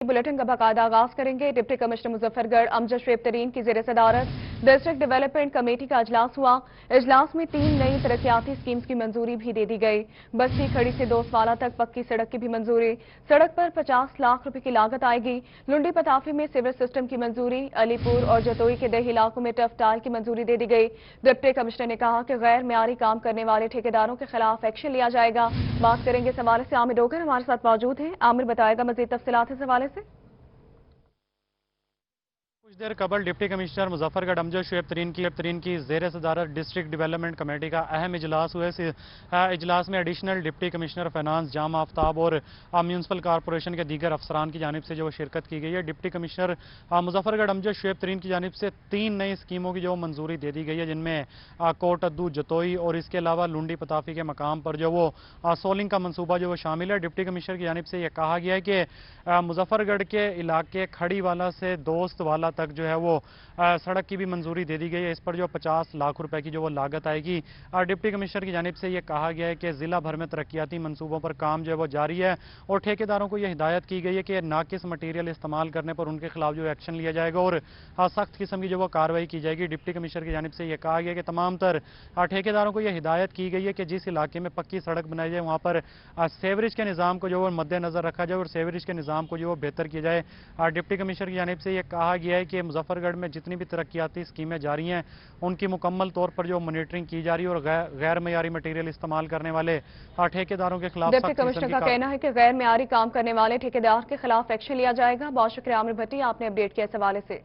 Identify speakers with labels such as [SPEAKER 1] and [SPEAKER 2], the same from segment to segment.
[SPEAKER 1] Bulletin का बाकायदा आगाज करेंगे। डिप्टी कमिश्नर मुजफ्फरगढ़ अमजद शुएब तरीन की जेर सदारत डिस्ट्रिक्ट डेवलपमेंट कमेटी का इजलास हुआ। इजलास में 3 नई तरक्याती स्कीम्स की मंजूरी भी दे दी गई। बस्ती खड़ी से दोसवाला तक पक्की सड़क की भी मंजूरी। सड़क पर 50 लाख रुपए की लागत आएगी। लुंडी पताफी में सीवर सिस्टम की मंजूरी। अलीपुर और जतोई के देही इलाकों में टफ टाइल की मंजूरी दे दी गई। डिप्टी कमिश्नर ने कहा कि गैर मेयारी काम करने वाले ठेकेदारों के खिलाफ एक्शन लिया जाएगा। बात करेंगे इस हवाले से आमिर डोगर हमारे साथ मौजूद हैं। आमिर बताएगा मजीद तफसीलात इस हवाले से।
[SPEAKER 2] कुछ देर कबल डिप्टी कमिश्नर मुजफ्फरगढ़ अमजद शुएब तरीन की जेर सदारत डिस्ट्रिक्ट डेवलपमेंट कमेटी का अहम इजलास हुआ। इस इजलास में एडिशनल डिप्टी कमिश्नर फाइनेंस जाम आफ्ताब और म्यूनसिपल कॉरपोरेशन के दीगर अफसरान की जानिब से जो शिरकत की गई है। डिप्टी कमिश्नर मुजफ्फरगढ़ अमजद शुएब तरीन की जानिब से 3 नई स्कीमों की जो मंजूरी दे दी गई है, जिनमें कोट अद्दू जतोई और इसके अलावा लुंडी पताफी के मकाम पर जो वो सोलिंग का मनसूबा जो वो शामिल है। डिप्टी कमिश्नर की जानिब से यह कहा गया है कि मुजफ्फरगढ़ के इलाके खड़ी वाला से दोस्त वाला तक जो है वो सड़क की भी मंजूरी दे दी गई है। इस पर जो 50 लाख रुपए की जो वो लागत आएगी। डिप्टी कमिश्नर की जानिब से यह कहा गया है कि जिला भर में तरक्याती मंसूबों पर काम जो है वो जारी है और ठेकेदारों को यह हिदायत की गई है कि नाकिस मटीरियल इस्तेमाल करने पर उनके खिलाफ जो एक्शन लिया जाएगा और सख्त किस्म की जो वो कार्रवाई की जाएगी। डिप्टी कमिश्नर की जानिब से यह कहा गया कि तमाम तर ठेकेदारों को यह हिदायत की गई है कि जिस इलाके में पक्की सड़क बनाई जाए वहां पर सेवरेज के निज़ाम को जो वो मद्देनजर रखा जाए और सेवरेज के निज़ाम को जो वो बेहतर किया जाए। डिप्टी कमिश्नर की जानिब से यह कहा गया है कि मुजफ्फरगढ़ में जितनी भी तरक्याती स्कीमें जारी हैं उनकी मुकम्मल तौर पर जो मॉनिटरिंग की जा रही है और गैर मेयारी मटीरियल इस्तेमाल करने वाले ठेकेदारों के खिलाफ
[SPEAKER 1] डिप्टी कमिश्नर का कहना है कि गैर मेयारी काम करने वाले ठेकेदार के खिलाफ एक्शन लिया जाएगा। बहुत शुक्रिया आमिर भट्टी, आपने अपडेट किया इस हवाले से।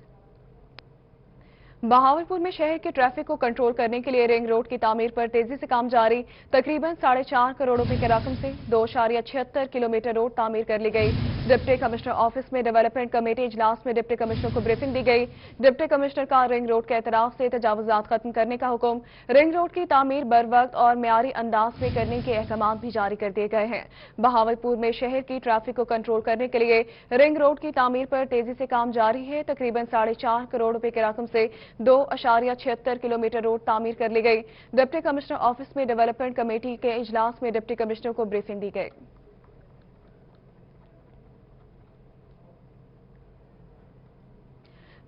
[SPEAKER 1] बहावलपुर में शहर के ट्रैफिक को कंट्रोल करने के लिए रिंग रोड की तामीर पर तेजी से काम जारी। तकरीबन 4.5 करोड़ रुपए की रकम से 2.76 किलोमीटर रोड तामीर कर ली गई। डिप्टी कमिश्नर ऑफिस में डेवलपमेंट कमेटी इजलास में डिप्टी कमिश्नर को ब्रीफिंग दी गई। डिप्टी कमिश्नर का रिंग रोड के एतराफ से तजावुजात खत्म करने का हुक्म। रिंग रोड की तामीर बर वक्त और मेयारी अंदाज में करने के अहकाम भी जारी कर दिए गए हैं। बहावलपुर में शहर की ट्रैफिक को कंट्रोल करने के लिए रिंग रोड की तामीर पर तेजी से काम जारी है। तकरीबन 4.5 करोड़ रुपए की रकम से 2.76 किलोमीटर रोड तामीर कर ली गई। डिप्टी कमिश्नर ऑफिस में डेवलपमेंट कमेटी के इजलास में डिप्टी कमिश्नर को ब्रीफिंग दी गई।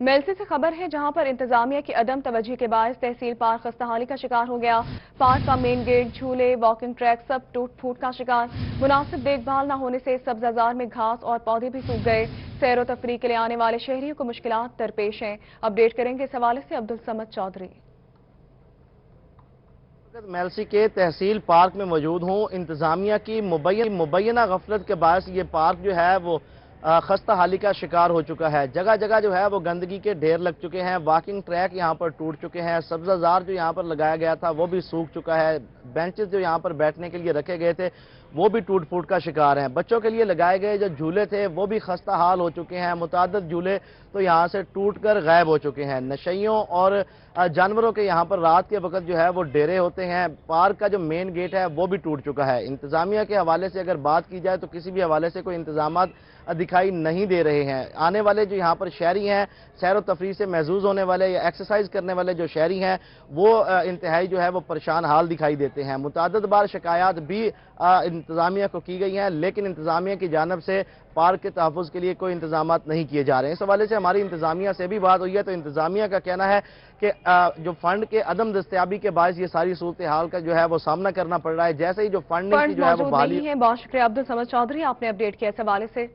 [SPEAKER 1] मेलसी से खबर है, जहां पर इंतजामिया की अदम तवज्जो के बायस तहसील पार्क खस्ताहाली का शिकार हो गया। पार्क का मेन गेट, झूले, वॉकिंग ट्रैक सब टूट फूट का शिकार। मुनासिब देखभाल न होने से सब्जाजार में घास और पौधे भी सूख गए। सैर व तफरीह के लिए आने वाले शहरियों को मुश्किलात दरपेश हैं। अपडेट करेंगे इस हवाले से अब्दुल समद चौधरी।
[SPEAKER 3] मेलसी के तहसील पार्क में मौजूद हूँ। इंतजामिया की मुबैना गफलत के बायस ये पार्क जो है वो खस्ता हाली का शिकार हो चुका है। जगह जगह जो है वो गंदगी के ढेर लग चुके हैं। वॉकिंग ट्रैक यहाँ पर टूट चुके हैं। सब्जाजार जो यहाँ पर लगाया गया था वो भी सूख चुका है। बेंचेस जो यहाँ पर बैठने के लिए रखे गए थे वो भी टूट फूट का शिकार हैं। बच्चों के लिए लगाए गए जो झूले थे वो भी खस्ता हाल हो चुके हैं। मुतादिद झूले तो यहाँ से टूट कर गायब हो चुके हैं। नशइयों और जानवरों के यहाँ पर रात के वक्त जो है वो डेरे होते हैं। पार्क का जो मेन गेट है वो भी टूट चुका है। इंतजामिया के हवाले से अगर बात की जाए तो किसी भी हवाले से कोई इंतजामात दिखाई नहीं दे रहे हैं। आने वाले जो यहाँ पर शहरी हैं, सैर व तफरीह से महजूज होने वाले या एक्सरसाइज करने वाले जो शहरी हैं वो इंतहाई जो है वो परेशान हाल दिखाई देते हैं। मुतादिद बार शिकायत भी इंतजामिया को की गई हैं, लेकिन इंतजामिया की जानब से पार्क के तहफ़्फ़ुज़ के लिए कोई इंतजामात नहीं किए जा रहे हैं। इस हवाले से हमारी इंतजामिया से भी बात हुई है तो इंतजामिया का कहना है कि जो फंड के अदम दस्तयाबी के बायस ये सारी सूरत हाल का जो है वो सामना करना पड़ रहा है। जैसे ही जो फंडिंग की जो है वो बहाली है।
[SPEAKER 1] बहुत शुक्रिया अब्दुल समद चौधरी, आपने अपडेट किया इस हवाले से।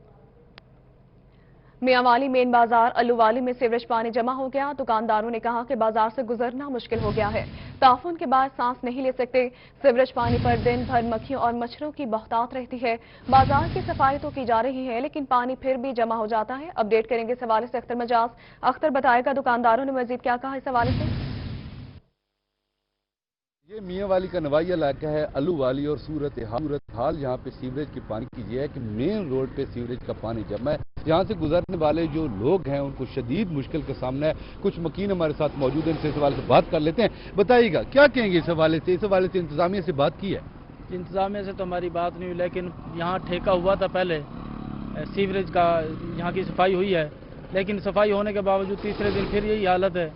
[SPEAKER 1] मियांवाली मेन बाजार अल्लूवाली में सीवरेज पानी जमा हो गया। दुकानदारों ने कहा कि बाजार से गुजरना मुश्किल हो गया है। ताफून के बाद सांस नहीं ले सकते। सीवरेज पानी पर दिन भर मक्खियों और मच्छरों की बहुतात रहती है। बाजार की सफाई तो की जा रही है लेकिन पानी फिर भी जमा हो जाता है। अपडेट करेंगे इस हवाले से अख्तर मजाज। अख्तर बताएगा दुकानदारों ने मजीद क्या कहा इस हवाले से।
[SPEAKER 4] ये मियांवाली का नवाई इलाका है। अल्लूवाली और सूरत हाल यहाँ पे सीवरेज के पानी की ये है कि मेन रोड पे सीवरेज का पानी जमा है। यहाँ से गुजरने वाले जो लोग हैं उनको शदीद मुश्किल का सामना है। कुछ मकीन हमारे साथ मौजूद हैं, इनसे इस हवाले से बात कर लेते हैं। बताइएगा क्या कहेंगे इस हवाले से। इस हवाले से इंतजामिया से बात की है?
[SPEAKER 5] इंतजामिया से तो हमारी बात नहीं हुई, लेकिन यहाँ ठेका हुआ था पहले सीवरेज का, यहाँ की सफाई हुई है, लेकिन सफाई होने के बावजूद तीसरे दिन फिर यही हालत है।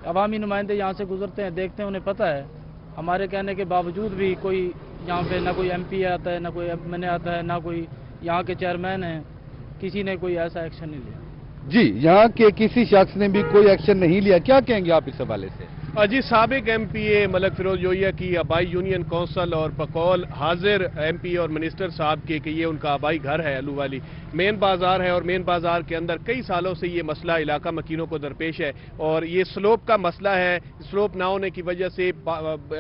[SPEAKER 5] अवामी नुमाइंदे यहाँ से गुजरते हैं, देखते हैं, उन्हें पता है। हमारे कहने के बावजूद भी कोई यहाँ पे ना कोई MP आता है, ना कोई MNA आता है, ना कोई यहाँ के चेयरमैन हैं। किसी ने कोई ऐसा एक्शन नहीं लिया।
[SPEAKER 4] जी, यहाँ के किसी शख्स ने भी कोई एक्शन नहीं लिया, क्या कहेंगे आप इस हवाले से?
[SPEAKER 6] जी, साबिक एमपीए मलक फिरोज जोइया की आबाई यूनियन कौंसल और पकौल हाजिर एमपी और मिनिस्टर साहब के कि ये उनका आबाई घर है अलू वाली मेन बाजार है, और मेन बाजार के अंदर कई सालों से ये मसला इलाका मकीनों को दरपेश है, और ये स्लोप का मसला है। स्लोप ना होने की वजह से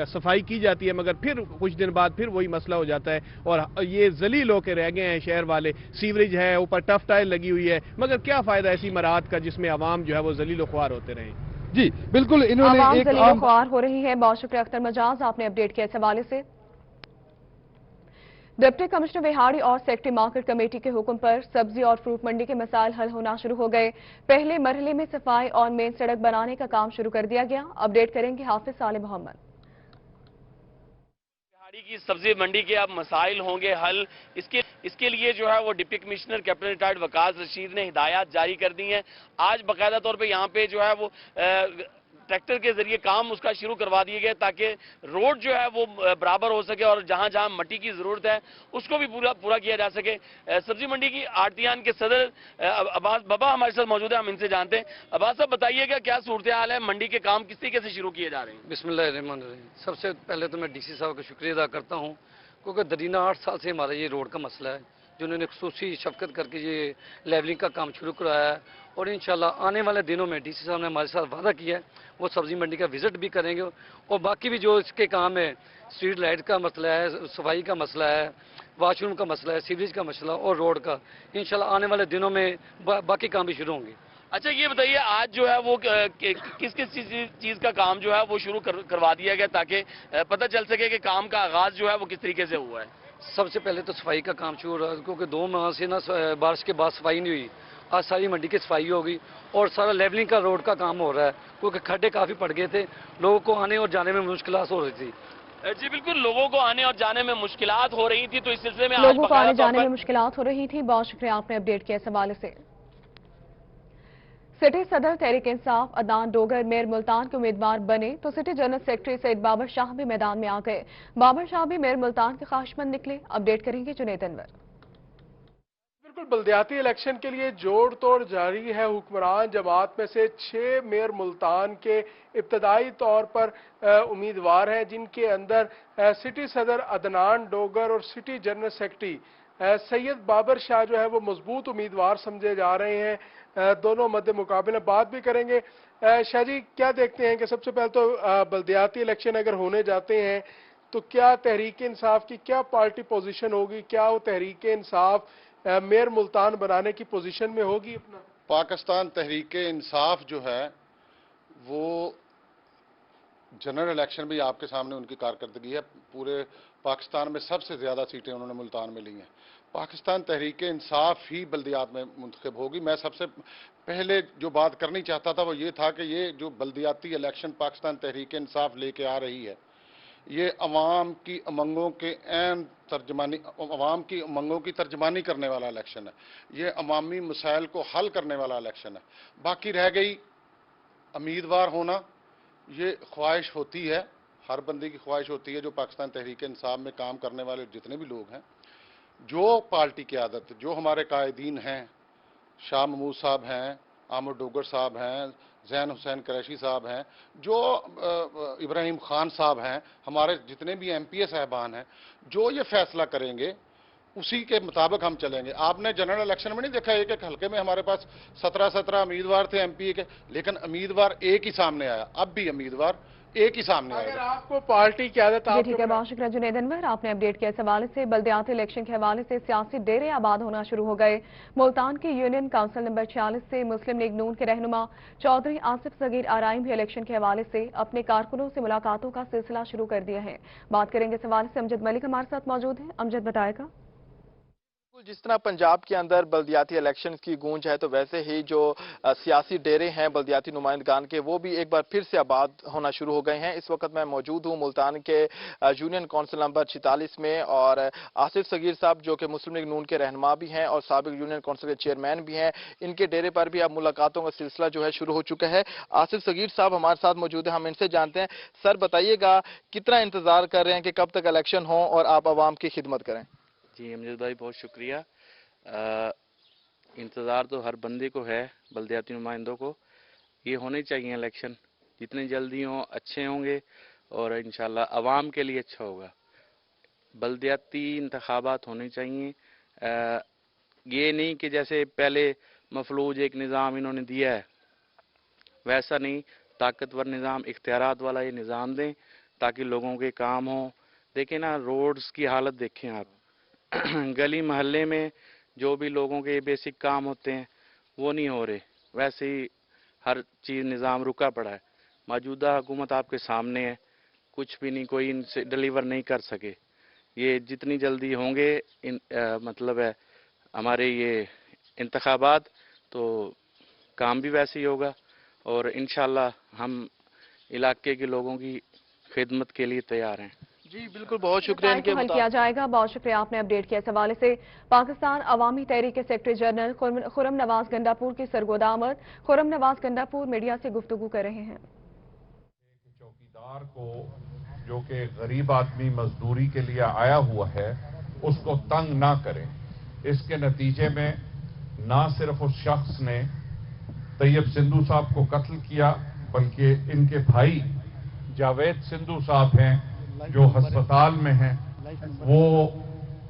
[SPEAKER 6] सफाई की जाती है, मगर फिर कुछ दिन बाद फिर वही मसला हो जाता है, और ये जलील होकर रह गए हैं शहर वाले। सीवरेज है, ऊपर टफ टाइल लगी हुई है, मगर क्या फायदा ऐसी मराहत का जिसमें आवाम जो है वो जलील ख्वार होते रहें।
[SPEAKER 4] जी बिल्कुल, इन्होंने एक
[SPEAKER 1] आम ख्वार हो रही है। बहुत शुक्रिया अख्तर मजाज, आपने अपडेट किया इस हवाले से। डिप्टी कमिश्नर विहाड़ी और सेक्रेटरी मार्केट कमेटी के हुक्म पर सब्जी और फ्रूट मंडी के मसाइल हल होना शुरू हो गए। पहले मरहले में सफाई और मेन सड़क बनाने का काम शुरू कर दिया गया। अपडेट करेंगे हाफिज सालिम मोहम्मद।
[SPEAKER 7] की सब्जी मंडी के अब मसाइल होंगे हल, इसके लिए जो है वो deputy commissioner captain retired Waqas Rashid ने हिदायत जारी कर दी हैं। आज बाकायदा तौर पे यहाँ पे जो है वो ट्रैक्टर के जरिए काम उसका शुरू करवा दिए गए ताकि रोड जो है वो बराबर हो सके और जहां जहां मट्टी की जरूरत है उसको भी पूरा किया जा सके। सब्जी मंडी की आड़तियान के सदर अब्बास बाबा हमारे साथ मौजूद है, हम इनसे जानते हैं। अब्बास साहब बताइएगा क्या सूरत हाल है, मंडी के काम किस तरीके से शुरू किए जा रहे हैं?
[SPEAKER 8] बिस्मिल्लाहिर्रहमानिर्रहीम। सबसे पहले तो मैं डीसी साहब का शुक्रिया अदा करता हूँ, क्योंकि दरीना 8 साल से हमारा ये रोड का मसला है, जिन्होंने खसूसी शफकत करके ये लेवलिंग का काम शुरू कराया है, और इंशाल्लाह आने वाले दिनों में डीसी साहब ने हमारे साथ वादा किया है, वो सब्जी मंडी का विजिट भी करेंगे, और बाकी भी जो इसके काम है, स्ट्रीट लाइट का मसला है, सफाई का मसला है, वॉशरूम का मसला है, सीवरेज का मसला और रोड का, इंशाल्लाह आने वाले दिनों में बाकी काम भी शुरू होंगे।
[SPEAKER 7] अच्छा ये बताइए, आज जो है वो किस किस चीज का काम जो है वो शुरू करवा दिया गया ताकि पता चल सके कि काम का आगाज जो है वो किस तरीके से हुआ है?
[SPEAKER 8] सबसे पहले तो सफाई का काम शुरू रहा, क्योंकि 2 माह से ना बारिश के बाद सफाई नहीं हुई। आज सारी मंडी की सफाई होगी और सारा लेवलिंग का रोड का काम हो रहा है, क्योंकि खड्डे काफ़ी पड़ गए थे, लोगों को आने और जाने में मुश्किलात हो रही थी।
[SPEAKER 7] जी बिल्कुल, लोगों को आने और जाने में मुश्किलात हो रही थी, तो इस सिलसिले में
[SPEAKER 1] लोगों को आने जाने में मुश्किलात हो रही थी। बहुत शुक्रिया, आपने अपडेट किया इस हवाले से। सिटी सदर तहरीक इंसाफ अदनान डोगर मेयर मुल्तान के उम्मीदवार बने तो city general secretary Syed Babar Shah भी मैदान में आ गए। बाबर शाह भी मेयर मुल्तान के ख्वाहिशमंद निकले। अपडेट करेंगे जुनैद अनवर।
[SPEAKER 9] बिल्कुल, बल्दियाती इलेक्शन के लिए जोड़ तोड़ जारी है। हुक्मरान जमात में से 6 मेयर मुल्तान के इब्तदाई तौर पर उम्मीदवार हैं, जिनके अंदर सिटी सदर अदनान डोगर और city general secretary Syed Babar Shah जो है वो मजबूत उम्मीदवार समझे जा रहे हैं। दोनों मध्य मुकाबले बात भी करेंगे। शाह जी, क्या देखते हैं कि सबसे पहले तो बल्दियाती इलेक्शन अगर होने जाते हैं तो क्या तहरीक इंसाफ की क्या पार्टी पोजीशन होगी? क्या वो तहरीक इंसाफ मेयर मुल्तान बनाने की पोजीशन में होगी अपना?
[SPEAKER 10] पाकिस्तान तहरीक इंसाफ जो है वो जनरल इलेक्शन भी आपके सामने उनकी कारकर्दगी है। पूरे पाकिस्तान में सबसे ज़्यादा सीटें उन्होंने मुल्तान में ली हैं। पाकिस्तान तहरीक इंसाफ ही बल्दियात में मुंतखब होगी। मैं सबसे पहले जो बात करनी चाहता था वो ये था कि ये जो बल्दियाती इलेक्शन पाकिस्तान तहरीक इंसाफ लेके आ रही है, ये अवाम की उमंगों के अवाम की उमंगों की तर्जमानी करने वाला इलेक्शन है। ये अवामी मसाइल को हल करने वाला इलेक्शन है। बाकी रह गई उम्मीदवार होना, ये ख्वाहिश होती है, हर बंदे की ख्वाहिश होती है, जो पाकिस्तान तहरीक इंसाफ में काम करने वाले जितने भी लोग हैं, जो पार्टी की आदत, जो हमारे कायदीन हैं, शाह महमूद साहब हैं, आमर डोगर साहब हैं, जैन हुसैन कुरैशी साहब हैं, जो इब्राहिम खान साहब हैं, हमारे जितने भी एमपीए साहबान हैं, जो ये फैसला करेंगे उसी के मुताबिक हम चलेंगे। आपने जनरल इलेक्शन में नहीं देखा, एक एक हल्के में हमारे पास 17 उम्मीदवार थे एमपीए के, लेकिन उम्मीदवार एक ही सामने आया। अब भी उम्मीदवार एक ही सामने आया।
[SPEAKER 9] अगर आपको पार्टी की आदत
[SPEAKER 1] ठीक है, बहुत शुक्रिया जुनैद अनवर, आपने अपडेट किया इस हवाले से। बल्दियाती इलेक्शन के हवाले से सियासी डेरे आबाद होना शुरू हो गए। मुल्तान की यूनियन काउंसिल नंबर 46 से मुस्लिम लीग नून के रहनुमा चौधरी आसिफ सगीर आराइम भी इलेक्शन के हवाले से अपने कारकुनों से मुलाकातों का सिलसिला शुरू कर दिया है। बात करेंगे इस हवाले से, अमजद मलिक हमारे साथ मौजूद है। अमजद बताएगा।
[SPEAKER 11] जिस तरह पंजाब के अंदर बल्दियाती इलेक्शन की गूंज है, तो वैसे ही जो सियासी डेरे हैं बल्दियाती नुमाइंदगान के, वो भी एक बार फिर से आबाद होना शुरू हो गए हैं। इस वक्त मैं मौजूद हूं मुल्तान के यूनियन काउंसिल नंबर 46 में, और आसिफ सगीर साहब जो कि मुस्लिम लीग नून के रहनुमा भी हैं और साबिक यूनियन काउंसिल के चेयरमैन भी हैं, इनके डेरे पर भी अब मुलाकातों का सिलसिला जो है शुरू हो चुका है। आसिफ सगीर साहब हमारे साथ मौजूद है, हम इनसे जानते हैं। सर बताइएगा, कितना इंतजार कर रहे हैं कि कब तक इलेक्शन हो और आप आवाम की खिदमत करें?
[SPEAKER 12] जी अमजद भाई, बहुत शुक्रिया। इंतज़ार तो हर बंदे को है, बल्दियाती नुमाइंदों को। ये होने चाहिए इलेक्शन, जितने जल्दी हों अच्छे होंगे और इंशाल्लाह अवाम के लिए अच्छा होगा। बल्दियाती इंतखाबात होने चाहिए। ये नहीं कि जैसे पहले मफलूज एक निज़ाम इन्होंने दिया है, वैसा नहीं, ताकतवर निज़ाम, इख्तियारात वाला ये निज़ाम दें ताकि लोगों के काम हों। देखें ना, रोड्स की हालत देखें आप, गली महल्ले में जो भी लोगों के बेसिक काम होते हैं वो नहीं हो रहे, वैसे ही हर चीज़ निज़ाम रुका पड़ा है। मौजूदा हुकूमत आपके सामने है, कुछ भी नहीं, कोई इनसे डिलीवर नहीं कर सके। ये जितनी जल्दी होंगे मतलब है हमारे ये इंतखाबात, तो काम भी वैसे ही होगा और इंशाल्लाह हम इलाके के लोगों की खिदमत के लिए तैयार हैं।
[SPEAKER 11] जी बिल्कुल, बहुत शुक्रिया इनके
[SPEAKER 1] हल किया जाएगा। बहुत शुक्रिया, आपने अपडेट किया। इस हवाले से पाकिस्तान अवामी तहरीक के सेक्रेटरी जनरल खुर्रम नवाज गंडापुर की सरगोदा आमद। खुर्रम नवाज गंडापुर मीडिया से गुफ्तगू कर रहे हैं।
[SPEAKER 13] चौकीदार को जो कि गरीब आदमी मजदूरी के लिए आया हुआ है उसको तंग ना करें। इसके नतीजे में ना सिर्फ उस शख्स ने तैयब सिंधु साहब को कत्ल किया, बल्कि इनके भाई जावेद सिंधु साहब हैं जो अस्पताल में हैं, वो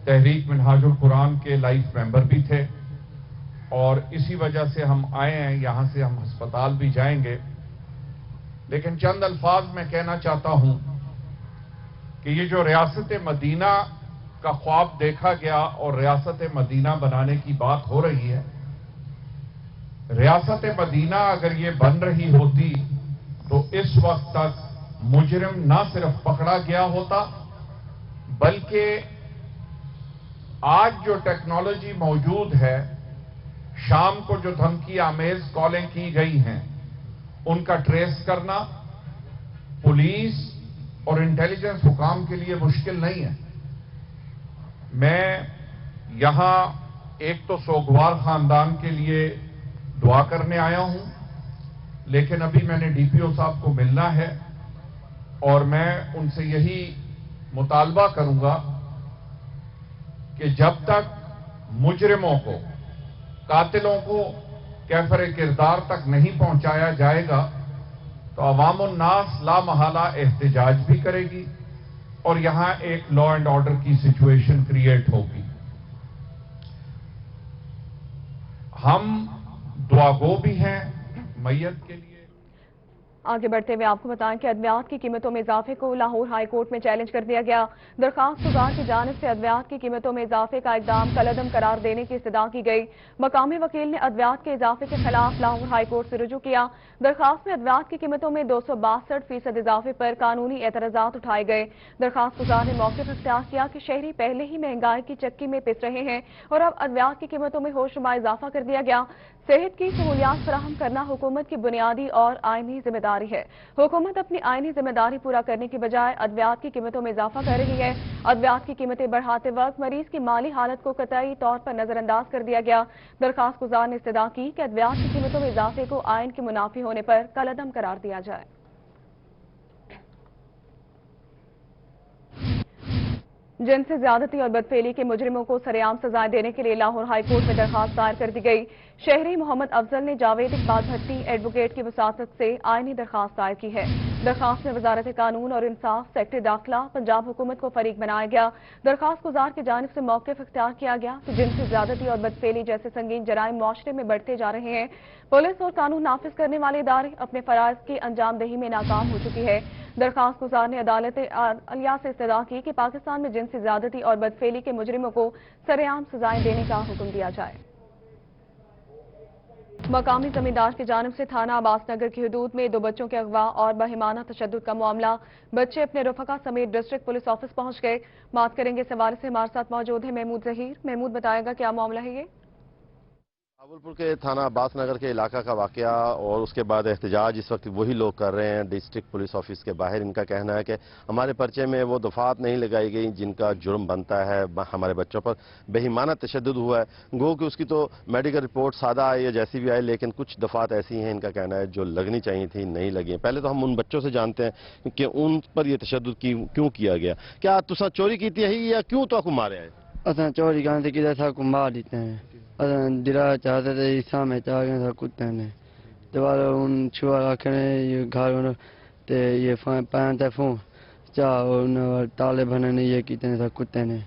[SPEAKER 13] तहरीक मिनहाजुल कुरान के लाइफ मेंबर भी थे और इसी वजह से हम आए हैं। यहां से हम अस्पताल भी जाएंगे, लेकिन चंद अल्फाज में कहना चाहता हूं कि ये जो रियासत मदीना का ख्वाब देखा गया और रियासत मदीना बनाने की बात हो रही है, रियासत मदीना अगर ये बन रही होती तो इस वक्त तक मुजरिम ना सिर्फ पकड़ा गया होता, बल्कि आज जो टेक्नोलॉजी मौजूद है, शाम को जो धमकी आमेज कॉलें की गई हैं उनका ट्रेस करना पुलिस और इंटेलिजेंस हुकाम के लिए मुश्किल नहीं है। मैं यहां एक तो सोगवार खानदान के लिए दुआ करने आया हूं, लेकिन अभी मैंने डीपीओ साहब को मिलना है और मैं उनसे यही मुतालबा करूंगा कि जब तक मुजरिमों को, कातिलों को कैफर किरदार तक नहीं पहुंचाया जाएगा तो अवामुन नास लामहला एहतजाज भी करेगी और यहां एक लॉ एंड ऑर्डर की सिचुएशन क्रिएट होगी। हम दुआगो भी हैं मैयत के लिए।
[SPEAKER 1] आगे बढ़ते हुए आपको बताएं कि अद्वियात की कीमतों में इजाफे को लाहौर हाई कोर्ट में चैलेंज कर दिया गया। दरखास्त गुजार की जानिब से अद्वियात की कीमतों में इजाफे का इकदाम कलअदम करार देने की इस्तदा की गई। मकामी वकील ने अद्वियात के इजाफे के खिलाफ लाहौर हाई कोर्ट से रुजू किया। दरखास्त में अद्वियात की कीमतों में 262% इजाफे पर कानूनी एतराजात उठाए गए। दरखास्त गुजार ने मौके पर इख्तियार किया कि शहरी पहले ही महंगाई की चक्की में पिस रहे हैं और अब अद्वियात की कीमतों में होशरुबा इजाफा कर दिया गया। सेहत की सहूलियात फराहम करना हुकूमत की बुनियादी और आईनी जिम्मेदारी है। हुकूमत अपनी आईनी जिम्मेदारी पूरा करने की बजाय अद्वियात की कीमतों में इजाफा कर रही है। अद्वियात की कीमतें बढ़ाते वक्त मरीज की माली हालत को कतई तौर पर नजरअंदाज कर दिया गया। दरखास्त गुजार ने इस्तदा की कि अद्वियात की कीमतों में इजाफे को आइन के मुनाफी होने पर कलअदम करार दिया जाए। जिनसी ज्यादती और बदफेली के मुजरिमों को सरेआम सजाएं देने के लिए लाहौर हाई कोर्ट में दरखास्त दायर कर दी गई। शहरी मोहम्मद अफजल ने जावेद इकबाल भट्टी एडवोकेट की वसातत से आईनी दरखास्त दायर की है। दरखास्त में वजारत कानून और इंसाफ, सेक्रेटरी दाखिला, पंजाब हुकूमत को फरीक बनाया गया। दरखास्त गुजार की जानिब से मौक़िफ़ इख्तियार किया गया कि जिनसी ज्यादती और बदफेली जैसे संगीन जराइम मुआशरे में बढ़ते जा रहे हैं। पुलिस और कानून नाफिज करने वाले इदारे अपने फराइज की अंजामदही में नाकाम हो चुकी है। दरखास्त गुजार ने अदालत आलिया से इस्तदा की कि पाकिस्तान में जिनसी ज्यादती और बदफेली के मुजरिमों को सरेआम सजाएं देने का हुक्म दिया जाए। मकामी जमींदार की जानिब से थाना अब्बास नगर की हदूद में 2 बच्चों के अगवा और बहिमाना तशद्दुद का मामला। बच्चे अपने रफका समेत डिस्ट्रिक्ट पुलिस ऑफिस पहुंच गए। बात करेंगे इस हवाले से हमारे साथ मौजूद है महमूद जहीर। महमूद, बताएगा क्या मामला है ये?
[SPEAKER 3] रावलपुर के थाना अब्बास नगर के इलाका का वाकया और उसके बाद एहतजाज इस वक्त वही लोग कर रहे हैं डिस्ट्रिक्ट पुलिस ऑफिस के बाहर। इनका कहना है कि हमारे पर्चे में वो दफात नहीं लगाई गई जिनका जुर्म बनता है, हमारे बच्चों पर बेईमाना तशद्दुद हुआ है। गो कि उसकी तो मेडिकल रिपोर्ट सादा आई या जैसी भी आई, लेकिन कुछ दफात ऐसी हैं इनका कहना है जो लगनी चाहिए थी नहीं लगी। पहले तो हम उन बच्चों से जानते हैं कि उन पर यह तशद्दुद क्यों किया गया। क्या तुसा चोरी की थी या क्यों तो आपको मारे आए?
[SPEAKER 14] असा चोरी करने की था को मार देते हैं। دلا چاہتے تھے عیسا میں چاہ گئے تھا کتے نے دوبارہ ان چھوا رکھنے یہ گھر یہ پہن تے فون چاہ تالے بننے یہ کیتے تھا کتے نے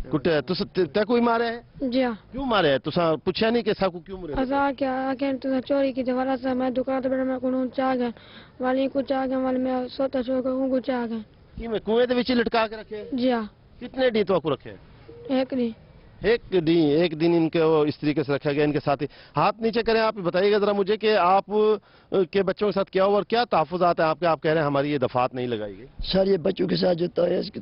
[SPEAKER 3] کٹے تے کوئی مارے ہے
[SPEAKER 15] جی ہاں
[SPEAKER 3] کیوں مارے ہے تسا پوچھا نہیں کہ ساکو کیوں مرے
[SPEAKER 15] اسا کیا کہ تو چوری کی دوبارہ سے میں دکان تے بیٹھا میں کو چاہ گئے والی کو چاہ گئے والی میں سوتا چھو کو چاہ گئے
[SPEAKER 3] کی میں کنویں دے وچ لٹکا کے رکھے
[SPEAKER 15] جی ہاں
[SPEAKER 3] کتنے دن تو کو رکھے
[SPEAKER 15] ایک
[SPEAKER 3] دن ان کو اس طریقے سے رکھا گیا ان کے ساتھ ہاتھ نیچے کریں آپ بتائیے گا ذرا مجھے کہ آپ کے بچوں کے ساتھ کیا ہوا اور کیا تحفظات ہیں آپ کے آپ کہہ رہے ہیں ہماری یہ دفعات نہیں لگائی گئی
[SPEAKER 14] سر یہ بچوں کے ساتھ جو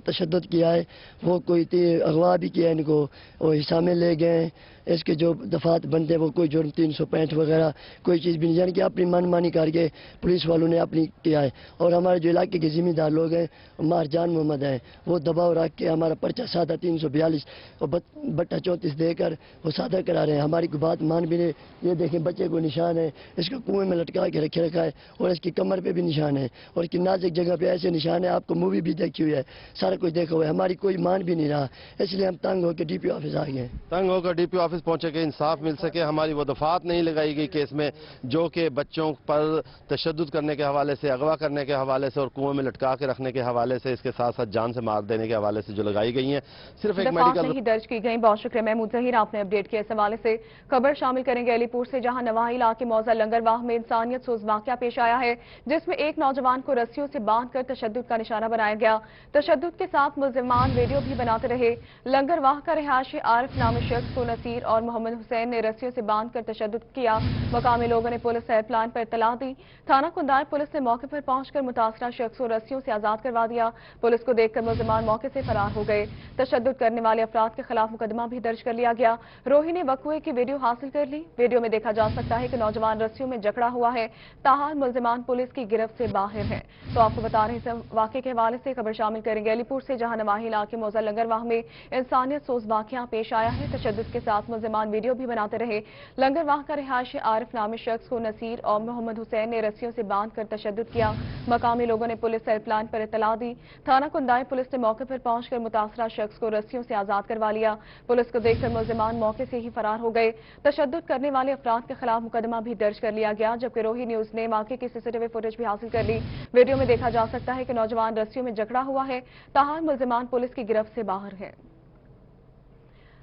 [SPEAKER 14] تشدد کیا ہے وہ کوئی اغوا بھی کیا ان کو وہ حصہ میں لے گئے اس کے جو دفعات بنتے ہیں وہ کوئی جرم 365 وغیرہ کوئی چیز بھی نہیں یعنی کہ اپنی من مانی کر کے پولیس والوں نے اپنی کیا ہے اور ہمارے جو علاقے کے ذمہ دار لوگ ہیں مہرجان محمد ہیں وہ دباؤ رکھ کے ہمارا پرچہ سادہ 342 اور بٹا 34 دے کر وہ سادہ کرا رہے ہیں ہماری کو بات مان بھی نہیں یہ دیکھیں بچے کو نشان ہے اس کو کنویں میں لٹکا کے رکھا ہے اور اس کی کمر پہ بھی نشان ہے اور اس کی نازک جگہ پہ ایسے نشان ہے آپ کو مووی بھی دیکھی ہوئی ہے سارا کچھ دیکھا ہوا ہے ہماری کوئی مان بھی نہیں رہا اس لیے ہم تنگ ہو کے ڈی پی آفس آ گئے
[SPEAKER 3] تنگ ہو کر ڈی پی آفس پہنچے کہ انصاف مل سکے ہماری وہ دفعات نہیں لگائی گئی کیس میں جو کہ بچوں پر تشدد کرنے کے حوالے سے اغوا کرنے کے حوالے سے اور کنویں میں لٹکا کے رکھنے کے حوالے سے اس کے ساتھ ساتھ جان سے مار دینے کے حوالے سے جو لگائی گئی ہیں صرف ایک میڈیکل
[SPEAKER 1] نہیں درج کی گئی بہت شکریہ محمود ظہیر آپ نے اپڈیٹ کیا اس حوالے سے خبر شامل کریں گے علی پور سے جہاں نواحی علاقے موزہ لنگرواہ میں انسانیت سوز واقعہ پیش آیا ہے جس میں ایک نوجوان کو رسیوں سے باندھ کر تشدد کا نشانہ بنایا گیا تشدد کے ساتھ ملزمان ویڈیو بھی بناتے رہے لنگرواہ کا رہائشی عارف نامی شخص کو نصیر اور محمد حسین نے رسیوں سے باندھ کر تشدد کیا مقامی لوگوں نے پولیس ہیلپ لائن پر اطلاع دی تھانہ کندائر پولیس نے موقع پر پہنچ کر متاثرہ شخص کو رسیوں سے آزاد کروا دیا پولیس کو دیکھ کر ملزمان موقع سے فرار ہو گئے تشدد کرنے والے افراد کے خلاف مقدمہ بھی درج کر لیا گیا روہی نے وقوعے کی ویڈیو حاصل کر لی ویڈیو میں دیکھا جا سکتا ہے کہ نوجوان رسیوں میں جکڑا ہوا ہے تاحال ملزمان پولیس کی گرفت سے باہر ہیں تو آپ کو بتا رہے ہیں واقعے کے حوالے سے خبر شامل کریں گے علی پور سے جہاں نواحی علاقے موزہ لنگرواہ میں انسانیت سوز واقعہ پیش آیا ہے تشدد کے ساتھ ملزمان ویڈیو بھی بناتے رہے لنگرواہ کا رہائشی عارف نامی شخص کو نصیر اور محمد حسین نے رسیوں سے باندھ کر تشدد کیا مقامی لوگوں نے پولیس ہیلپ لائن پر اطلاع دی تھانہ کندائر پولیس نے موقع پر پہنچ کر متاثرہ شخص کو رسیوں سے آزاد کروا لیا پولیس کو دیکھ کر ملزمان موقع سے ہی فرار ہو گئے تشدد کرنے والے افراد کے خلاف مقدمہ بھی درج کر لیا گیا جبکہ روہی نیوز نے واقعے کی CCTV فوٹیج بھی حاصل کر لی ویڈیو میں دیکھا جا سکتا ہے کہ نوجوان رسیوں میں جکڑا ہوا ہے تاحال ملزمان پولیس کی گرفت سے باہر ہے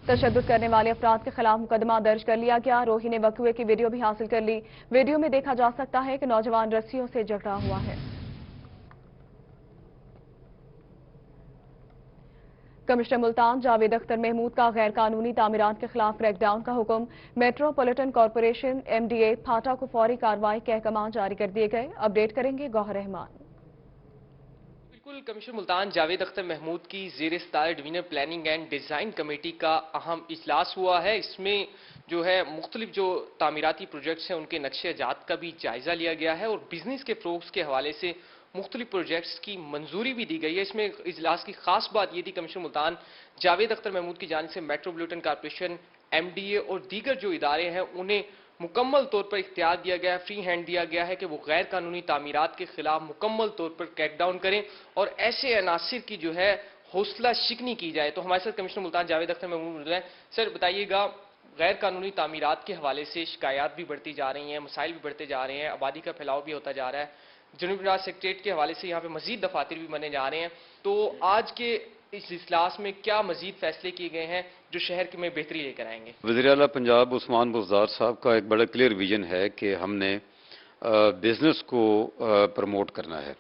[SPEAKER 1] تشدد کرنے والے افراد کے خلاف مقدمہ درج کر لیا گیا روہی نے وقوعے کی ویڈیو بھی حاصل کر لی ویڈیو میں دیکھا جا سکتا ہے کہ نوجوان رسیوں سے جکڑا ہوا ہے کمشنر ملتان جاوید اختر محمود کا غیر قانونی تعمیرات کے خلاف کریک ڈاؤن کا حکم میٹروپولیٹن کارپوریشن MDA پھاٹا کو فوری کارروائی کے احکامات جاری کر دیے گئے اپڈیٹ کریں گے گوہر رحمان
[SPEAKER 16] بالکل کمشنر ملتان جاوید اختر محمود کی زیر صدارت divisional planning and design committee کا اہم اجلاس ہوا ہے اس میں جو ہے مختلف جو تعمیراتی پروجیکٹس ہیں ان کے نقشے جات کا بھی جائزہ لیا گیا ہے اور بزنس کے فروغ کے حوالے سے مختلف پروجیکٹس کی منظوری بھی دی گئی ہے اس میں اجلاس کی خاص بات یہ تھی کمشنر ملتان جاوید اختر محمود کی جانب سے میٹروپولیٹن کارپوریشن MDA اور دیگر جو ادارے ہیں انہیں مکمل طور پر اختیار دیا گیا ہے فری ہینڈ دیا گیا ہے کہ وہ غیر قانونی تعمیرات کے خلاف مکمل طور پر کریک ڈاؤن کریں اور ایسے عناصر کی جو ہے حوصلہ شکنی کی جائے تو ہمارے ساتھ کمشنر ملتان جاوید اختر محمود موجود ہیں سر بتائیے گا غیر قانونی تعمیرات کے حوالے سے شکایات بھی بڑھتی جا رہی ہیں مسائل بھی بڑھتے جا رہے ہیں آبادی کا پھیلاؤ بھی ہوتا جا رہا ہے جنوبی راج سیکریٹریٹ کے حوالے سے یہاں پہ مزید دفاتر بھی بنے جا رہے ہیں تو آج کے اس اجلاس میں کیا مزید فیصلے کیے گئے ہیں جو شہر میں بہتری لے کر آئیں گے
[SPEAKER 17] وزیر اعلیٰ پنجاب عثمان بزدار صاحب کا ایک بڑا کلیئر ویژن ہے کہ ہم نے بزنس کو پروموٹ کرنا ہے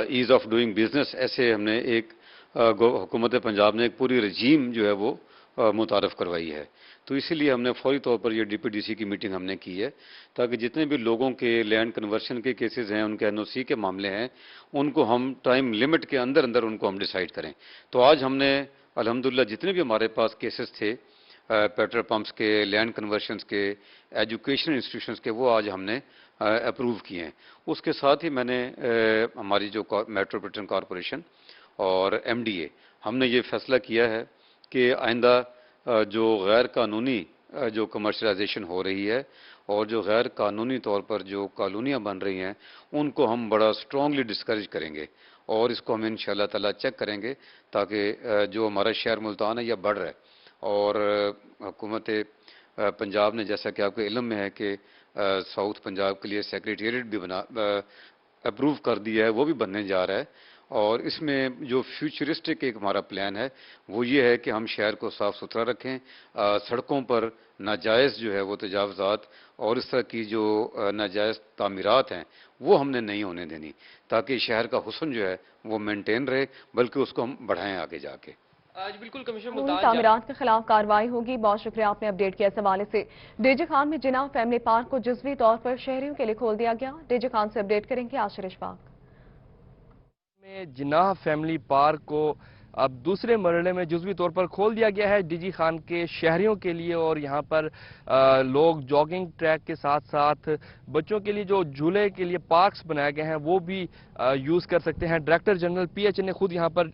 [SPEAKER 17] ایز آف ڈوئنگ بزنس ایسے ہم نے ایک حکومت پنجاب نے ایک پوری رجیم جو ہے وہ متعارف کروائی ہے تو اسی لیے ہم نے فوری طور پر یہ DPDC کی میٹنگ ہم نے کی ہے تاکہ جتنے بھی لوگوں کے لینڈ کنورشن کے کیسز ہیں ان کے NOC کے معاملے ہیں ان کو ہم ٹائم لمٹ کے اندر ان کو ہم ڈیسائیڈ کریں تو آج ہم نے الحمدللہ جتنے بھی ہمارے پاس کیسز تھے پیٹرول پمپس کے لینڈ کنورشنز کے ایجوکیشن انسٹیٹیوشنز کے وہ آج ہم نے اپروو کیے ہیں اس کے ساتھ ہی میں نے ہماری جو میٹروپولیٹن کارپوریشن اور MDA ہم نے یہ فیصلہ کیا ہے کہ آئندہ جو غیر قانونی جو کمرشلائزیشن ہو رہی ہے اور جو غیر قانونی طور پر جو کالونیاں بن رہی ہیں ان کو ہم بڑا اسٹرانگلی ڈسکریج کریں گے اور اس کو ہم انشاءاللہ تعالیٰ چیک کریں گے تاکہ جو ہمارا شہر ملتان ہے یہ بڑھ رہا ہے اور حکومت पंजाब ने, जैसा कि आपको इल्म में है कि साउथ पंजाब के लिए सेक्रेटेरिएट भी अप्रूव कर दिया है, वो भी बनने जा रहा है। और इसमें जो फ्यूचरिस्टिक एक हमारा प्लान है वो ये है कि हम शहर को साफ़ सुथरा रखें, सड़कों पर नाजायज़ जो है वो तजावज़ात और इस तरह की जो नाजायज़ तामीरात हैं वो हमने नहीं होने देनी, ताकि शहर का हुस्न जो है वो मेंटेन रहे, बल्कि उसको हम बढ़ाएं आगे जाके।
[SPEAKER 16] आज बिल्कुल कमिश्नर
[SPEAKER 1] उन
[SPEAKER 16] मुल्तान
[SPEAKER 1] तामीरात के खिलाफ कार्रवाई होगी। बहुत शुक्रिया आपने अपडेट किया। इस हवाले से डीजे खान में जिना फैमिली पार्क को जुज़वी तौर पर शहरियों के लिए खोल दिया गया। डीजे खान से अपडेट करेंगे आशिर इशफाक।
[SPEAKER 18] में जिनाह फैमिली पार्क को अब दूसरे मरहले में जुज़वी तौर पर खोल दिया गया है डीजी खान के शहरियों के लिए। और यहाँ पर लोग जॉगिंग ट्रैक के साथ साथ बच्चों के लिए जो झूले के लिए पार्क्स बनाए गए हैं वो भी यूज़ कर सकते हैं। डायरेक्टर जनरल PH ने खुद यहाँ पर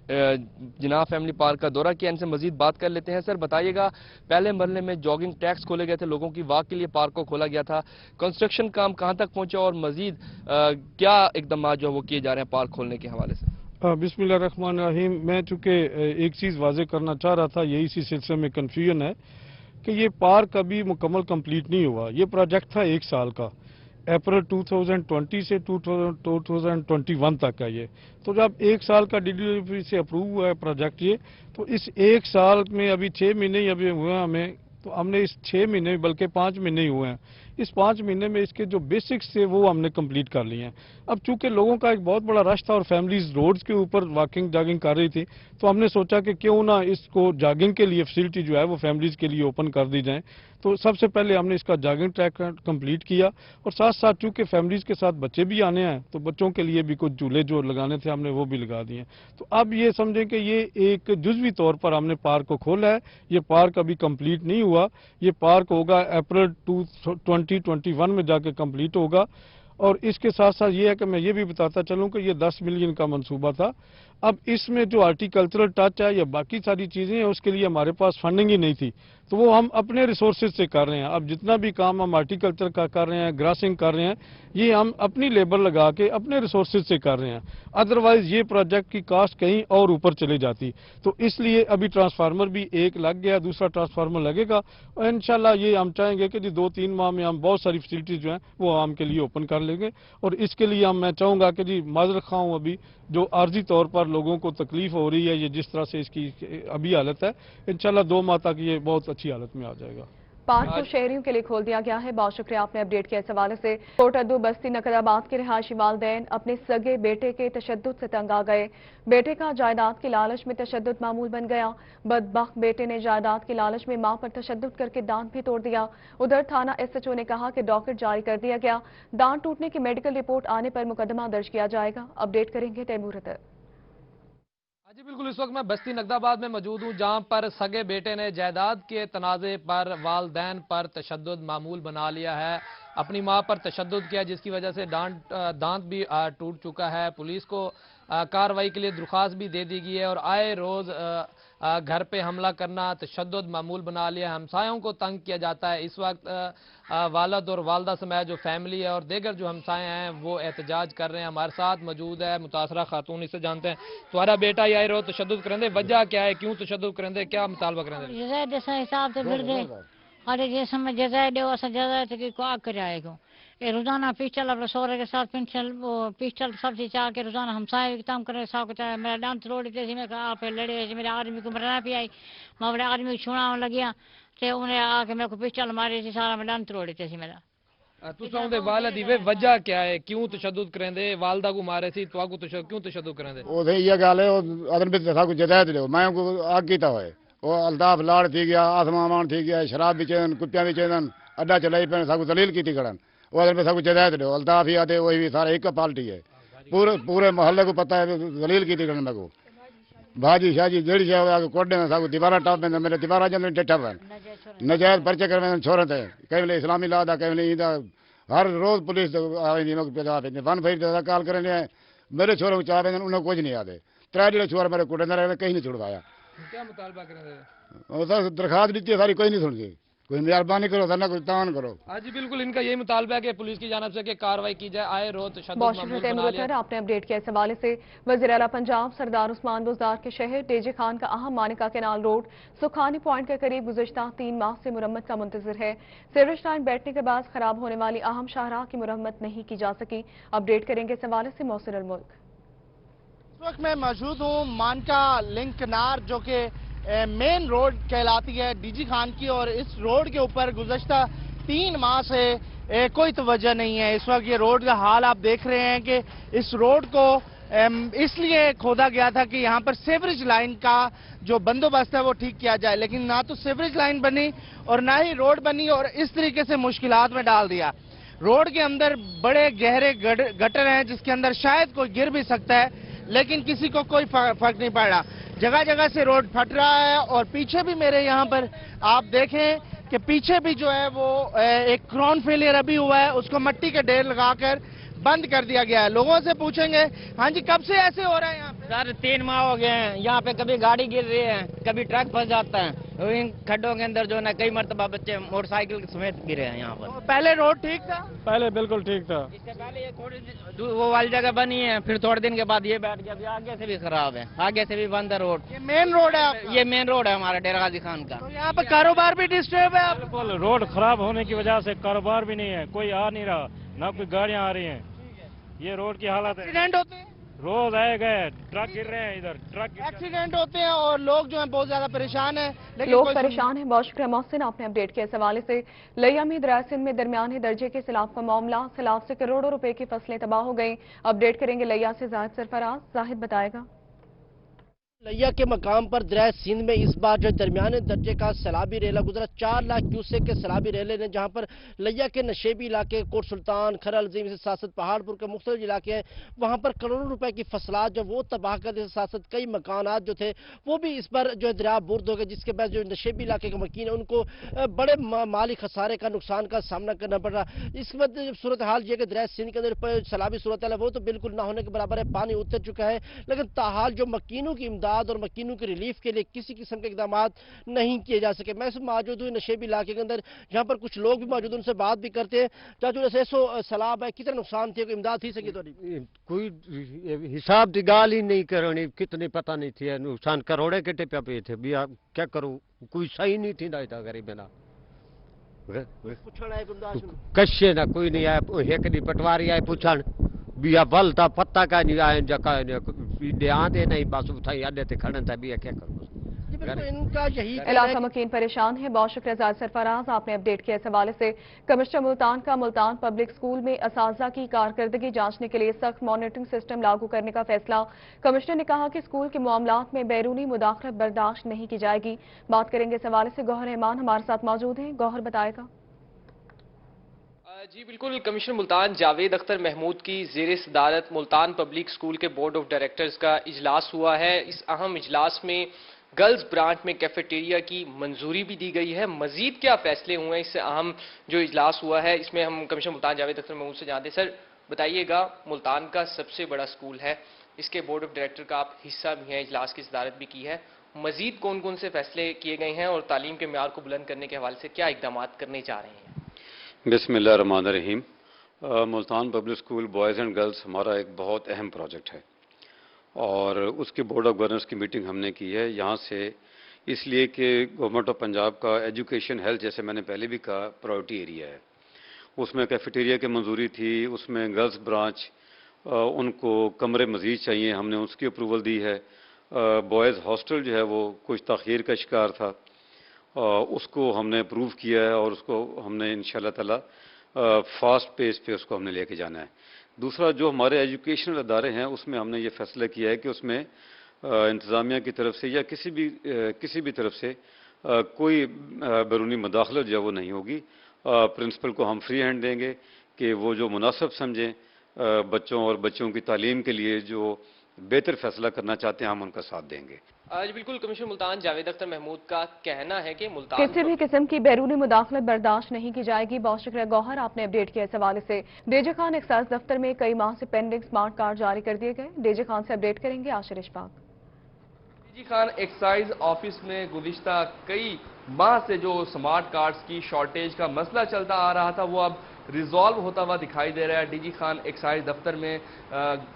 [SPEAKER 18] जिनाह फैमिली पार्क का दौरा किया। इनसे मजीद बात कर लेते हैं। सर बताइएगा, पहले मरहले में जॉगिंग ट्रैक्स खोले गए थे, लोगों की वॉक के लिए पार्क को खोला गया था, कंस्ट्रक्शन काम कहाँ तक पहुँचा और मजीद क्या इकदाम जो है वो किए जा रहे हैं पार्क खोलने के हवाले से?
[SPEAKER 19] बिस्मिल्लाहिर्रहमानिर्रहीम। मैं चूँकि एक चीज़ वाजे करना चाह रहा था, यही इसी सिलसिले में कन्फ्यूजन है कि ये पार्क अभी मुकम्मल कंप्लीट नहीं हुआ। ये प्रोजेक्ट था 1 साल का, अप्रैल 2020 से 2021 तक का ये। तो जब 1 साल का DDP से अप्रूव हुआ है प्रोजेक्ट ये, तो इस 1 साल में अभी 6 महीने ही अभी हुए हमें, तो हमने इस 6 महीने बल्कि 5 महीने ही हुए हैं, इस 5 महीने में इसके जो बेसिक्स थे वो हमने कंप्लीट कर लिए हैं। अब चूंकि लोगों का एक बहुत बड़ा रश था और फैमिलीज रोड्स के ऊपर वॉकिंग जॉगिंग कर रही थी, तो हमने सोचा कि क्यों ना इसको जॉगिंग के लिए फैसिलिटी जो है वो फैमिलीज के लिए ओपन कर दी जाए। तो सबसे पहले हमने इसका जॉगिंग ट्रैक कंप्लीट किया और साथ साथ चूंकि फैमिलीज के साथ बच्चे भी आने हैं तो बच्चों के लिए भी कुछ झूले जो लगाने थे हमने वो भी लगा दिए। तो अब ये समझें कि ये एक जुज़वी तौर पर हमने पार्क को खोला है। ये पार्क अभी कंप्लीट नहीं हुआ, ये पार्क होगा अप्रैल 2021 में जाके कंप्लीट होगा। और इसके साथ साथ ये है कि मैं ये भी बताता चलूं कि ये 10 मिलियन का मंसूबा था। अब इसमें जो हार्टिकल्चरल टच है या बाकी सारी चीज़ें हैं उसके लिए हमारे पास फंडिंग ही नहीं थी, तो वो हम अपने रिसोर्सेज से कर रहे हैं। अब जितना भी काम हम हार्टिकल्चर का कर रहे हैं, ग्रासिंग कर रहे हैं, ये हम अपनी लेबर लगा के अपने रिसोर्सेज से कर रहे हैं। अदरवाइज ये प्रोजेक्ट की कास्ट कहीं और ऊपर चली जाती। तो इसलिए अभी ट्रांसफार्मर भी एक लग गया, दूसरा ट्रांसफार्मर लगेगा और इंशाल्लाह ये हम चाहेंगे कि 2-3 माह में हम बहुत सारी फैसिलिटीज जो हैं वो आम के लिए ओपन कर लेंगे। और इसके लिए मैं चाहूँगा कि जी माजरत खा हूँ, अभी जो आर्जी तौर पर लोगों को तकलीफ हो रही है, ये जिस तरह से इसकी अभी हालत है, इंशाल्लाह 2 माह तक ये बहुत अच्छी हालत में आ जाएगा।
[SPEAKER 1] पार्क को शहरियों के लिए खोल दिया गया है। बहुत शुक्रिया आपने अपडेट किया इस हवाले से। कोटअद्दू बस्ती नकदाबाद के रिहायशी वालिदैन अपने सगे बेटे के तशद्दुद से तंग आ गए। बेटे का जायदाद की लालच में तशद्दुद मामूल बन गया। बदबख्त बेटे ने जायदाद की लालच में मां पर तशद्दुद करके दांत भी तोड़ दिया। उधर थाना SHO ने कहा कि डॉकेट जारी कर दिया गया, दांत टूटने की मेडिकल रिपोर्ट आने पर मुकदमा दर्ज किया जाएगा। अपडेट करेंगे तैमूर अतर।
[SPEAKER 20] जी बिल्कुल, इस वक्त मैं बस्ती नकदाबाद में मौजूद हूँ, जहाँ पर सगे बेटे ने जायदाद के तनाज़े पर वालदैन पर तशद्दुद मामूल बना लिया है। अपनी मां पर तशद्दुद किया जिसकी वजह से दांत भी टूट चुका है। पुलिस को कार्रवाई के लिए दरख्वास्त भी दे दी गई है और आए रोज़ घर पे हमला करना तशद्दुद मामूल बना लिया। हमसायों को तंग किया जाता है। इस वक्त वालद और वालदा समेत जो फैमिली है और दीगर जो हमसाए हैं वो एहतजाज कर रहे हैं। हमारे साथ मौजूद है मुतासरा खातून, इससे जानते हैं तुम्हारा बेटा ही आए रो तशद्दुद करेंदे, वजह क्या है, क्यों तशद्दुद करेंदे, क्या मुतालबा करेंदे?
[SPEAKER 21] हिसाब से फिर दे और जैसे में जजाए दो असा जजाए तो कि को कराएगा। ये रोजाना पिस्टल अपने सोरे के साथ पिस्टल सब चीज चाह के रोजाना हमसाए भी काम करे। साहब चाहे मेरा डांस रोड थे मैं आप लड़े मेरे आदमी को मरना भी आई, मैं बड़े आदमी को छुड़ा लगिया तो उन्हें आके मेरे को पिस्टल मारी थी, सारा मैं डांस रोड थे मेरा।
[SPEAKER 20] तुसांदे वालिद दी वजह क्या है, क्यों तशद्दुद करेंदे? वालदा को मारे सी तो को क्यों तशद्दुद करेंदे?
[SPEAKER 22] ओदे ये गल है अदन भी था कुछ जदायत दो मैं को आग कीता होए वो अल्ताफ लाड़ थी गया, आसमान थी गया, शराब भी चेदन, कुत्तियां भी चेदन, अड्डा चलाई पे साकू दलील की कड़न वो अदन पे साकू जदायत दो अल्ताफ ही आते वही भी सारा एक पार्टी है। पूरे मोहल्ले को पता है दलील की कड़न मेरे को भाजी शाजी जेड़ी से कोडे में साकू दीवारा टाप में मेरे दीवारा जन टेठा पे नजायज पर्चे कर छोरे थे कहीं इस्लामी ला दा कहीं ईदा हर रोज पुलिस वन फाइव कॉल करें मेरे छोरे को चाह उन्हें कुछ नहीं आते। 3 जेड़े छोरे मेरे कुटे कहीं नहीं छुड़वाया।
[SPEAKER 20] क्या मुतालबा करेंगे?
[SPEAKER 22] दरखास्त दी है सारी कोई नहीं सुनती, कोई मेहरबानी करो, ना कुछ तान करो।
[SPEAKER 20] हाँ जी बिल्कुल, इनका यही मुतालबा है कि पुलिस की जानिब से कि कार्रवाई की जाए, आए रोज तशद्दुद
[SPEAKER 1] बहुत
[SPEAKER 20] मामूल
[SPEAKER 1] शुक्रिया
[SPEAKER 20] बना लिया।
[SPEAKER 1] तैमूर, आपने अपडेट किया इस हवाले से। वज़ीर आला पंजाब सरदार उस्मान बुज़दार के शहर डेजे खान का अहम Manika canal road Sukhani point के करीब गुज़श्ता 3 माह से मुरम्मत का मुंतज़िर है। सीवरेज लाइन बैठने के बाद खराब होने वाली अहम शाहराह की मुरम्मत नहीं की जा सकी। अपडेट करेंगे इस हवाले से मौसिर अल मुल्क।
[SPEAKER 3] इस वक्त मैं मौजूद हूँ मानका लिंक किनार जो कि मेन रोड कहलाती है डीजी खान की, और इस रोड के ऊपर गुज़श्ता 3 माह से कोई तवज्जो नहीं है। इस वक्त ये रोड का हाल आप देख रहे हैं कि इस रोड को इसलिए खोदा गया था कि यहाँ पर सीवरेज लाइन का जो बंदोबस्त है वो ठीक किया जाए, लेकिन ना तो सीवरेज लाइन बनी और ना ही रोड बनी, और इस तरीके से मुश्किलात में डाल दिया। रोड के अंदर बड़े गहरे गटर हैं जिसके अंदर शायद कोई गिर भी सकता है, लेकिन किसी को कोई फर्क नहीं पड़ रहा। जगह जगह से रोड फट रहा है, और पीछे भी मेरे यहाँ पर आप देखें कि पीछे भी जो है वो एक क्रॉन फेलियर अभी हुआ है, उसको मट्टी के ढेर लगाकर बंद कर दिया गया है। लोगों से पूछेंगे, हाँ जी कब से ऐसे हो रहा है यहाँ पे?
[SPEAKER 2] सर 3 माह हो गए हैं। यहाँ पे कभी गाड़ी गिर रही है, कभी ट्रक फंस जाता है, इन खड्डों के अंदर जो है ना कई मरतबा बच्चे मोटरसाइकिल समेत गिरे हैं यहाँ पर।
[SPEAKER 3] पहले रोड ठीक था?
[SPEAKER 19] पहले बिल्कुल ठीक था।
[SPEAKER 2] इससे पहले ये थोड़ी वो वाली जगह बनी है, फिर थोड़े दिन के बाद ये बैठ गया। अभी आगे से भी खराब है, आगे से भी बंद है रोड।
[SPEAKER 3] ये मेन रोड है आपका?
[SPEAKER 2] ये मेन रोड है हमारा डेरा गाजी खान का।
[SPEAKER 3] तो यहाँ पर कारोबार भी डिस्टर्ब है?
[SPEAKER 19] बिल्कुल, रोड खराब होने की वजह से कारोबार भी नहीं है, कोई आ नहीं रहा, ना कोई गाड़ियाँ आ रही हैं। ये रोड की हालत है।
[SPEAKER 3] एक्सीडेंट होते हैं?
[SPEAKER 19] रोज आए गए, ट्रक गिर रहे हैं, इधर ट्रक
[SPEAKER 3] एक्सीडेंट होते हैं और लोग जो हैं बहुत ज्यादा परेशान हैं। लेकिन
[SPEAKER 1] लोग परेशान हैं। बहुत शुक्रिया मोहसिन, आपने अपडेट किया इस हवाले से। लिया में दरिया सिंध में दरमियाने दर्जे के सैलाब का मामला, सैलाब से करोड़ों रुपए की फसलें तबाह हो गई। अपडेट करेंगे लिया से जाहिद सरफराज, जाहिद बताएगा।
[SPEAKER 3] लिया के मकाम पर दरिया सिंध में इस बार जो दरमियाने दर्जे का सैलाबी रेला गुजरा, 4 लाख क्यूसेक के सैलाबी रेले ने, जहां पर लिया के नशेबी इलाके, कोट सुल्तान, खरल अजीम से सासत, पहाड़पुर के मुख्तलिफ इलाके हैं, वहां पर करोड़ों रुपए की फसलात जो वो तबाह कर दी। सासत कई मकानात जो थे वो भी इस पर जो दरिया बुर्द हो गए, जिसके बाद जो नशेबी इलाके के मकीन है उनको बड़े माली खसारे का, नुकसान का सामना करना पड़ रहा। इसके बाद सूरत हाल ये कि दरिया सिंध के अंदर सैलाबी सूरत है वो तो बिल्कुल ना होने के बराबर है, पानी उतर चुका है, लेकिन ताहाल जो मकीनों की इमदाद और मकीनों की रिलीफ के लिए किसी किस्म के इकदाम नहीं किए जा सके। मैं मौजूद हूँ नशेबी इलाके के अंदर, जहाँ पर कुछ लोग भी मौजूद, उनसे बात भी करते हैं। चाचू जैसे सैलाब है, कितना नुकसान थे, कोई इमदाद थी सकी?
[SPEAKER 5] कोई हिसाब की गाल ही नहीं करनी, कितने पता नहीं थी, नुकसान करोड़े के टिप्या पे थे भी। क्या करूँ, कोई सही नहीं थी गरीब ना कशे ना कोई नहीं आया। एक दी पटवारी आए पूछण भी बल था पत्ता का नहीं आए, आते नहीं बस उठाई अड्डे ते खड़न था भी। क्या करूँ,
[SPEAKER 3] इनका यही
[SPEAKER 1] इलाका मकीन परेशान है। बहुत शुक्रिया जाहिद सरफराज, आपने अपडेट किया इस हवाले से। कमिश्नर मुल्तान का मुल्तान पब्लिक स्कूल में असातिज़ा की कारकर्दगी जांचने के लिए सख्त मॉनिटरिंग सिस्टम लागू करने का फैसला। कमिश्नर ने कहा कि स्कूल के मामलात में बैरूनी मुदाखलत बर्दाश्त नहीं की जाएगी। बात करेंगे इस हवाले से, गौहर रहमान हमारे साथ मौजूद हैं। गौहर बताएगा।
[SPEAKER 16] जी बिल्कुल, कमिश्नर मुल्तान जावेद अख्तर महमूद की ज़ेर सदारत मुल्तान पब्लिक स्कूल के बोर्ड ऑफ डायरेक्टर्स का इजलास हुआ है। इस अहम इजलास में गर्ल्स ब्रांच में कैफेटेरिया की मंजूरी भी दी गई है। मजीद क्या फैसले हुए हैं इससे अहम जो इजलास हुआ है, इसमें हम कमिश्नर मुल्तान जावेद अख्तर महमूद से जानते हैं। सर बताइएगा, मुल्तान का सबसे बड़ा स्कूल है, इसके बोर्ड ऑफ डायरेक्टर का आप हिस्सा भी हैं, इजलास की सदारत भी की है, मजीद कौन कौन से फैसले किए गए हैं और तालीम के म्यार को बुलंद करने के हवाले से क्या इकदाम करने जा रहे हैं?
[SPEAKER 17] बिस्मिल्लाहिर्रहमानिर्रहीम। Multan public school boys and girls हमारा एक बहुत अहम प्रोजेक्ट है, और उसके बोर्ड ऑफ गवर्नर्स की मीटिंग हमने की है यहाँ से, इसलिए कि गवर्नमेंट ऑफ पंजाब का एजुकेशन हेल्थ, जैसे मैंने पहले भी कहा, प्रायोरिटी एरिया है। उसमें कैफेटेरिया की मंजूरी थी, उसमें गर्ल्स ब्रांच उनको कमरे मज़ीद चाहिए, हमने उसकी अप्रूवल दी है। बॉयज़ हॉस्टल जो है वो कुछ ताख़ीर का शिकार था, उसको हमने अप्रूव किया है, और उसको हमने इंशाअल्लाह ताला फास्ट पेस पे उसको हमने लेके जाना है। दूसरा, जो हमारे एजुकेशनल अदारे हैं उसमें हमने ये फैसला किया है कि उसमें इंतज़ामिया की तरफ से या किसी भी तरफ से कोई बैरूनी मुदाखलत जो वो नहीं होगी। प्रिंसिपल को हम फ्री हैंड देंगे कि वो जो मुनासिब समझें बच्चों और बच्चों की तालीम के लिए जो बेहतर फैसला करना चाहते हैं, हम उनका साथ देंगे।
[SPEAKER 16] आज बिल्कुल कमिश्नर मुल्तान जावेद अख्तर महमूद का कहना है कि मुल्तान
[SPEAKER 1] किसी भी किस्म की बैरूनी मुदाखलत बर्दाश्त नहीं की जाएगी। बहुत शुक्रिया गौहर, आपने अपडेट किया इस हवाले से। डेजे खान एक्साइज दफ्तर में कई माह से पेंडिंग स्मार्ट कार्ड जारी कर दिए गए। डेजे खान से अपडेट करेंगे आशिर इशफाक।
[SPEAKER 18] डेजे खान एक्साइज ऑफिस में गुज़िश्ता कई माह से जो स्मार्ट कार्ड्स की शॉर्टेज का मसला चलता आ रहा था वो अब रिजॉल्व होता हुआ दिखाई दे रहा है। डीजी खान एक्साइज दफ्तर में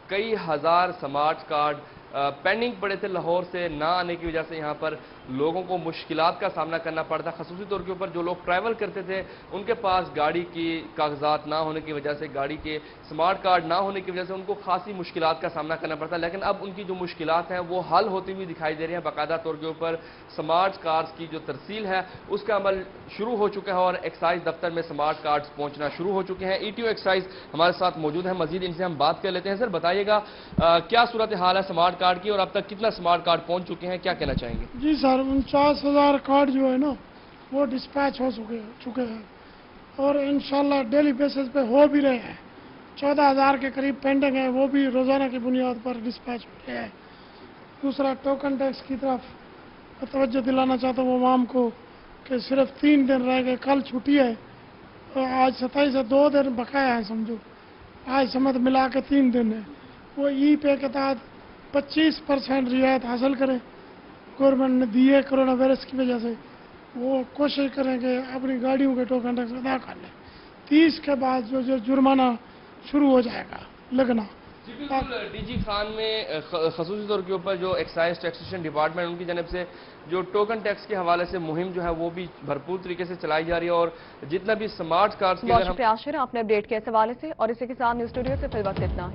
[SPEAKER 18] कई हजार स्मार्ट कार्ड पेंडिंग पड़े थे। लाहौर से ना आने की वजह से यहाँ पर लोगों को मुश्किलात का सामना करना पड़ता। खसूसी तौर के ऊपर जो लोग ट्रैवल करते थे उनके पास गाड़ी की कागजात ना होने की वजह से, गाड़ी के स्मार्ट कार्ड ना होने की वजह से उनको खासी मुश्किलात का सामना करना पड़ता। लेकिन अब उनकी जो मुश्किलात हैं वो हल होती हुई दिखाई दे रही हैं। बाकायदा तौर के ऊपर स्मार्ट कार्ड्स की जो तरसील है उसका अमल शुरू हो चुका है और एक्साइज दफ्तर में स्मार्ट कार्ड्स पहुंचना शुरू हो चुके हैं। ETO एक्साइज हमारे साथ मौजूद है, मजीद इनसे हम बात कर लेते हैं। सर बताइएगा क्या सूरत हाल है स्मार्ट कार्ड की और अब तक कितना स्मार्ट कार्ड पहुंच चुके हैं, क्या कहना चाहेंगे?
[SPEAKER 4] जी सर, 49,000 कार्ड जो है ना वो डिस्पैच हो चुके हैं और इंशाल्लाह डेली बेसिस पे हो भी रहे हैं। 14,000 के करीब पेंडिंग है, वो भी रोजाना की बुनियाद पर डिस्पैच हो रहे हैं। दूसरा, टोकन टैक्स की तरफ तवज्जो दिलाना चाहता हूँ आवाम को कि सिर्फ 3 दिन रह गए, कल छुट्टी है और आज 27 से 2 दिन बकाया है समझो, आज समेत मिला के 3 दिन है। वो ई-पे के तहत 25% रियायत हासिल करें, गवर्नमेंट ने दी है कोरोना वायरस की वजह से। वो कोशिश करेंगे अपनी गाड़ियों के टोकन टैक्स अदा कर लें। 30 के बाद जो जुर्माना शुरू हो जाएगा लगना।
[SPEAKER 18] जी बिल्कुल, डीजी खान में खसूसी तौर के ऊपर जो एक्साइज टैक्सेशन डिपार्टमेंट उनकी जानब से जो टोकन टैक्स के हवाले से मुहिम जो है वो भी भरपूर तरीके से चलाई जा रही है और जितना भी स्मार्ट कार्ड्स
[SPEAKER 1] बहुत शुक्रिया आशिर आपने अपडेट किया इस हवाले से। और इसी के साथ न्यूज़ स्टूडियो से फिल वक्त इतना।